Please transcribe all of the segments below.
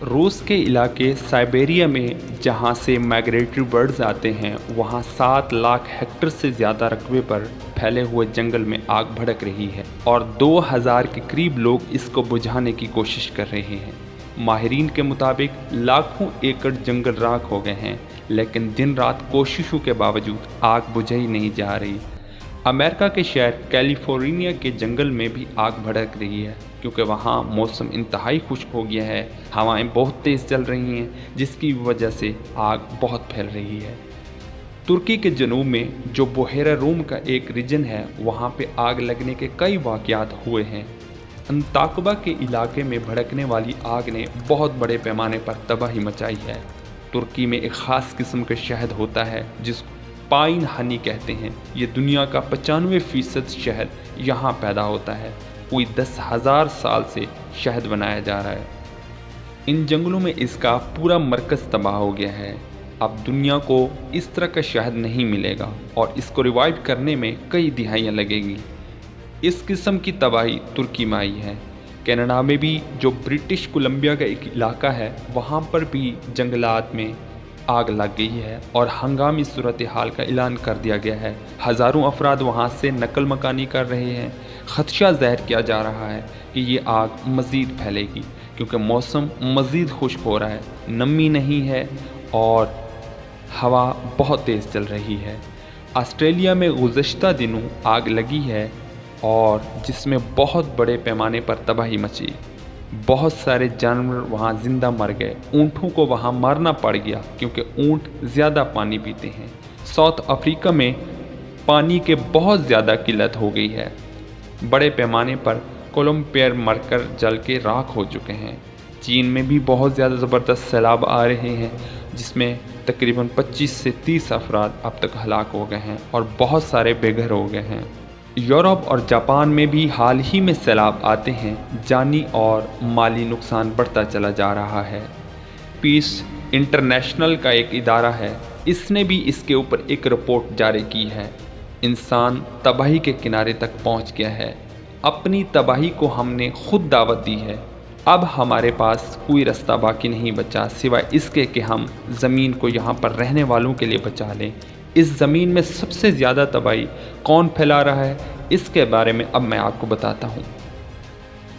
रूस के इलाके साइबेरिया में जहां से माइग्रेटरी बर्ड्स आते हैं, वहां 7 लाख हेक्टेयर से ज़्यादा रकबे पर फैले हुए जंगल में आग भड़क रही है और 2000 के करीब लोग इसको बुझाने की कोशिश कर रहे हैं। माहिरीन के मुताबिक लाखों एकड़ जंगल राख हो गए हैं, लेकिन दिन रात कोशिशों के बावजूद आग बुझाई नहीं जा रही। अमेरिका के शहर कैलिफोर्निया के जंगल में भी आग भड़क रही है, क्योंकि वहाँ मौसम इंतहाई खुश्क हो गया है, हवाएं बहुत तेज़ चल रही हैं, जिसकी वजह से आग बहुत फैल रही है। तुर्की के जनूब में जो बुहेरा रूम का एक रीजन है, वहाँ पे आग लगने के कई वाक़यात हुए हैं। अंताकबा के इलाके में भड़कने वाली आग ने बहुत बड़े पैमाने पर तबाही मचाई है। तुर्की में एक ख़ास किस्म का शहद होता है जिसको पाइन हनी कहते हैं। ये दुनिया का 95% शहद यहाँ पैदा होता है। कोई 10,000 साल से शहद बनाया जा रहा है। इन जंगलों में इसका पूरा मरकज़ तबाह हो गया है। अब दुनिया को इस तरह का शहद नहीं मिलेगा और इसको रिवाइव करने में कई दिहाइयाँ लगेंगी। इस किस्म की तबाही तुर्की में आई है। कनाडा में भी जो ब्रिटिश कोलंबिया का एक इलाका है, वहाँ पर भी जंगलात में आग लग गई है और हंगामी सूरत हाल का ऐलान कर दिया गया है। हज़ारों अफराद वहाँ से नकल मकानी कर रहे हैं। खदशा ज़ाहिर किया जा रहा है कि ये आग मज़ीद फैलेगी, क्योंकि मौसम मज़ीद खुश्क हो रहा है, नमी नहीं है और हवा बहुत तेज़ चल रही है। ऑस्ट्रेलिया में गुज़श्ता दिनों आग लगी है और जिसमें बहुत बड़े पैमाने पर तबाही मची। बहुत सारे जानवर वहाँ ज़िंदा मर गए। ऊँटों को वहाँ मारना पड़ गया क्योंकि ऊँट ज़्यादा पानी पीते हैं। साउथ अफ्रीका में पानी के बहुत ज़्यादा किल्लत हो गई है। बड़े पैमाने पर कोलंबिया मरकर जल के राख हो चुके हैं। चीन में भी बहुत ज़्यादा ज़बरदस्त सैलाब आ रहे हैं, जिसमें तकरीबन 25 से 30 अफराद अब तक हलाक हो गए हैं और बहुत सारे बेघर हो गए हैं। यूरोप और जापान में भी हाल ही में सैलाब आते हैं। जानी और माली नुकसान बढ़ता चला जा रहा है। पीस इंटरनेशनल का एक इदारा है, इसने भी इसके ऊपर एक रिपोर्ट जारी की है। इंसान तबाही के किनारे तक पहुंच गया है। अपनी तबाही को हमने खुद दावत दी है। अब हमारे पास कोई रास्ता बाकी नहीं बचा सिवाय इसके कि हम ज़मीन को यहाँ पर रहने वालों के लिए बचा लें। इस ज़मीन में सबसे ज़्यादा तबाही कौन फैला रहा है, इसके बारे में अब मैं आपको बताता हूँ।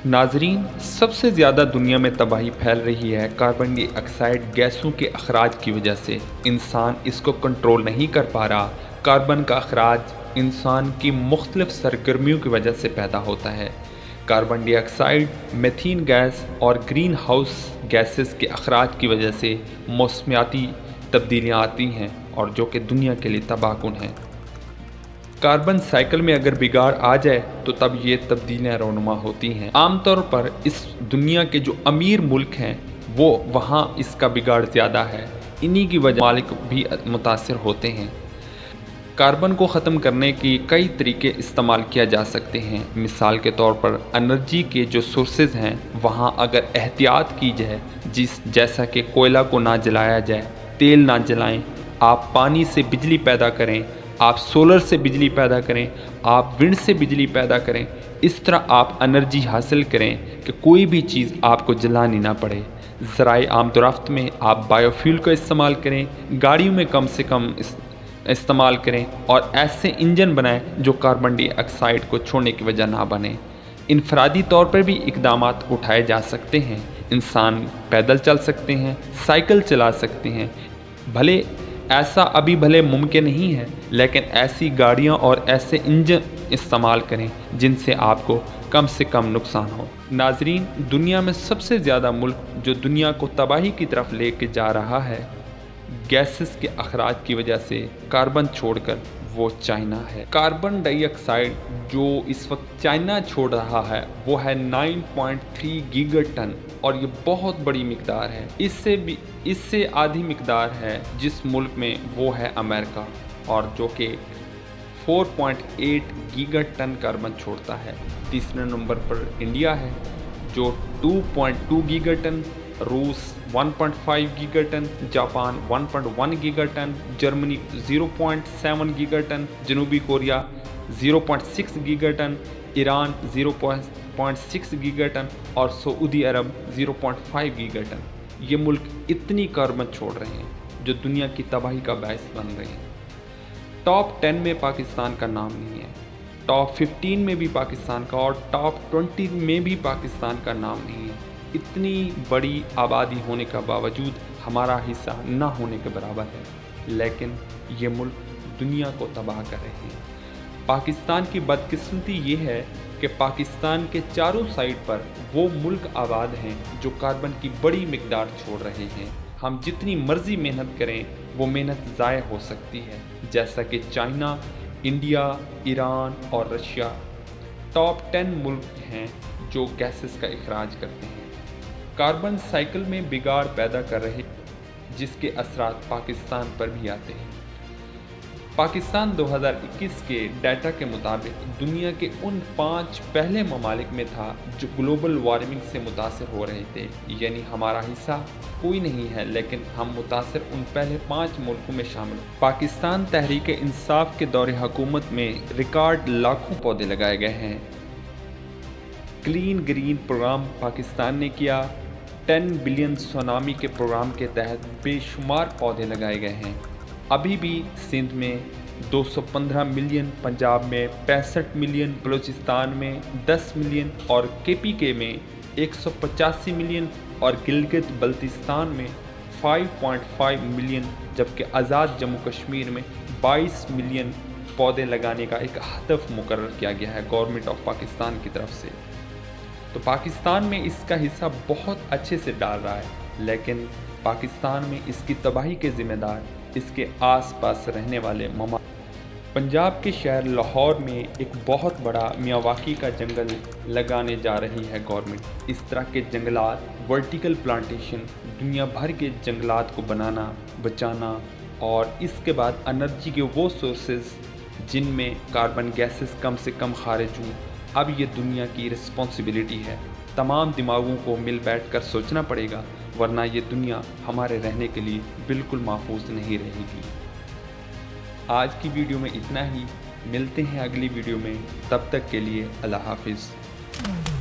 नाजरीन, सबसे ज़्यादा दुनिया में तबाही फैल रही है कार्बन डाइऑक्साइड गैसों के अखराज की वजह से। इंसान इसको कंट्रोल नहीं कर पा रहा। कार्बन का अखराज इंसान की मुख्तलिफ सरगर्मियों की वजह से पैदा होता है। कार्बन डाइऑक्साइड, मीथेन गैस और ग्रीन हाउस गैसेस के अखराज की वजह से मौसमियाती तब्दीलियाँ आती हैं और जो कि दुनिया के लिए तबाहकुन हैं। कार्बन साइकिल में अगर बिगाड़ आ जाए तो तब ये तब्दीलियाँ रौनुमा होती हैं। आमतौर पर इस दुनिया के जो अमीर मुल्क हैं वो वहाँ इसका बिगाड़ ज़्यादा है। इन्हीं की वजह मालिक भी मुतासिर होते हैं। कार्बन को ख़त्म करने की कई तरीके इस्तेमाल किया जा सकते हैं। मिसाल के तौर पर एनर्जी के जो सोर्सेज हैं वहाँ अगर एहतियात की जाए, जैसा कि कोयला को ना जलाया जाए, तेल ना जलाएं, आप पानी से बिजली पैदा करें, आप सोलर से बिजली पैदा करें, आप विंड से बिजली पैदा करें। इस तरह आप एनर्जी हासिल करें कि कोई भी चीज़ आपको जलानी ना पड़े। ज़राए आमदोरफ्त में आप बायोफ्यूल का इस्तेमाल करें, गाड़ियों में कम से कम इस्तेमाल करें और ऐसे इंजन बनाएं जो कार्बन डाइऑक्साइड को छोड़ने की वजह ना बने। इनफरादी तौर पर भी इक़दामात उठाए जा सकते हैं। इंसान पैदल चल सकते हैं, साइकिल चला सकते हैं। भले ऐसा अभी भले मुमकिन नहीं है, लेकिन ऐसी गाड़ियां और ऐसे इंजन इस्तेमाल करें जिनसे आपको कम से कम नुकसान हो। नाजरीन, दुनिया में सबसे ज़्यादा मुल्क जो दुनिया को तबाही की तरफ लेके जा रहा है गैसेस के अखराज की वजह से कार्बन छोड़कर, वो चाइना है। कार्बन डाइऑक्साइड जो इस वक्त चाइना छोड़ रहा है वो है 9.3 गीगाटन और ये बहुत बड़ी मिकदार है। इससे आधी मिकदार है जिस मुल्क में वो है अमेरिका, और जो कि 4.8 गीगाटन कार्बन छोड़ता है। तीसरे नंबर पर इंडिया है जो 2.2 गीगाटन, रूस 1.5 gigaton, Japan 1.1 gigaton, Germany 0.7 gigaton, जनूबी कोरिया 0.6 गीगाटन, ईरान 0.6 गीगाटन और सऊदी अरब 0.5 गीगाटन। ये मुल्क इतनी कार्बन छोड़ रहे हैं जो दुनिया की तबाही का बायस बन रहे हैं। टॉप 10 में पाकिस्तान का नाम नहीं है, टॉप 15 में भी पाकिस्तान का और टॉप 20 में भी पाकिस्तान का नाम नहीं है। इतनी बड़ी आबादी होने का बावजूद हमारा हिस्सा ना होने के बराबर है, लेकिन ये मुल्क दुनिया को तबाह कर रहे हैं। पाकिस्तान की बदकिस्मती ये है कि पाकिस्तान के चारों साइड पर वो मुल्क आबाद हैं जो कार्बन की बड़ी मिकदार छोड़ रहे हैं। हम जितनी मर्जी मेहनत करें वो मेहनत ज़ाय हो सकती है, जैसा कि चाइना, इंडिया, ईरान और रशिया टॉप 10 मुल्क हैं जो गैसेस का इखराज करते हैं, कार्बन साइकिल में बिगाड़ पैदा कर रहे, जिसके असरात पाकिस्तान पर भी आते हैं। पाकिस्तान 2021 के डाटा के मुताबिक दुनिया के उन 5 पहले ममालिक में था जो ग्लोबल वार्मिंग से मुतासर हो रहे थे, यानी हमारा हिस्सा कोई नहीं है, लेकिन हम मुतासर उन पहले 5 मुल्कों में शामिल। पाकिस्तान तहरीक इंसाफ के दौरे हुकूमत में रिकॉर्ड लाखों पौधे लगाए गए हैं। क्लीन ग्रीन प्रोग्राम पाकिस्तान ने किया। 10 बिलियन सुनामी के प्रोग्राम के तहत बेशुमार पौधे लगाए गए हैं। अभी भी सिंध में 215 मिलियन, पंजाब में 65 मिलियन, बलूचिस्तान में 10 मिलियन और KPK में 185 मिलियन और गिलगित बल्तिस्तान में 5.5 मिलियन, जबकि आज़ाद जम्मू कश्मीर में 22 मिलियन पौधे लगाने का एक हदफ मुकर्रर किया गया है गवर्नमेंट ऑफ पाकिस्तान की तरफ से। तो पाकिस्तान में इसका हिस्सा बहुत अच्छे से डाल रहा है, लेकिन पाकिस्तान में इसकी तबाही के ज़िम्मेदार इसके आसपास रहने वाले पंजाब के शहर लाहौर में एक बहुत बड़ा मियावाकी का जंगल लगाने जा रही है गवर्नमेंट। इस तरह के जंगलात, वर्टिकल प्लांटेशन, दुनिया भर के जंगलात को बनाना, बचाना और इसके बाद एनर्जी के वो सोर्सेज जिनमें कार्बन गैसेस कम से कम खारिज हों, अब ये दुनिया की रिस्पॉन्सिबिलिटी है। तमाम दिमागों को मिल बैठ कर सोचना पड़ेगा, वरना ये दुनिया हमारे रहने के लिए बिल्कुल महफूज नहीं रहेगी। आज की वीडियो में इतना ही, मिलते हैं अगली वीडियो में, तब तक के लिए अल्लाह हाफिज़।